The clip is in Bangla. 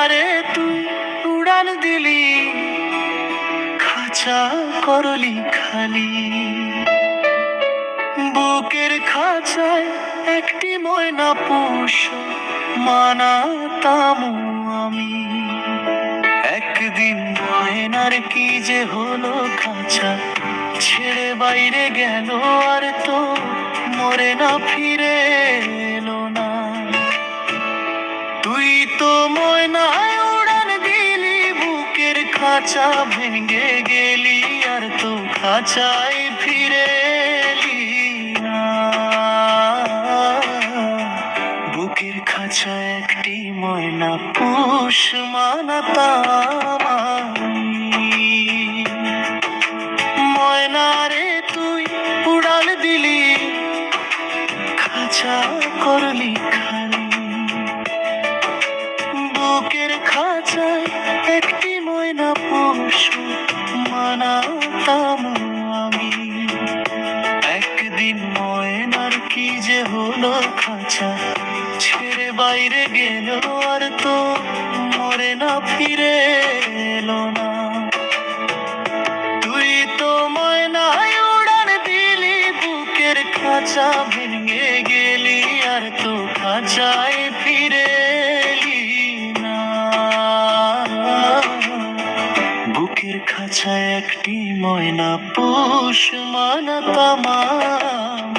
রে তুই উড়ান দিলি, খাঁচা করলি খালি। বুকের খাঁচায় একটি ময়না পোষ মানাতাম আমি। একদিন ময়নার কি যে হলো, খাঁচা ছেড়ে বাইরে গেল, আর তো মরে না ফিরে এলো না। তুই তো ময়নায় উড়ান দিলি, বুকের খাঁচা ভেঙে গেলি, আর তো খাঁচায় ফিরে এলি না। বুকের খাঁচায় একটি ময়না পোষ মানাতাম আমি। ময়না রে তুই উড়াল দিলি, খাঁচা করলি খালি। বুকের খাঁচায় একটি ময়না পোষ মানাতাম আমি। একদিন ময়নার কি যে হলো, খাঁচা ছেড়ে বাইরে গেল, আর তো মরে না ফিরে এলো না। তুই তো ময়নায় উড়ান দিলি, বুকের খাঁচা ভেঙে গেলি, আর তো খাঁচায় ফিরে এলি না। বুকের খাঁচায় একটি ময়না পোষ মানাতাম আমি।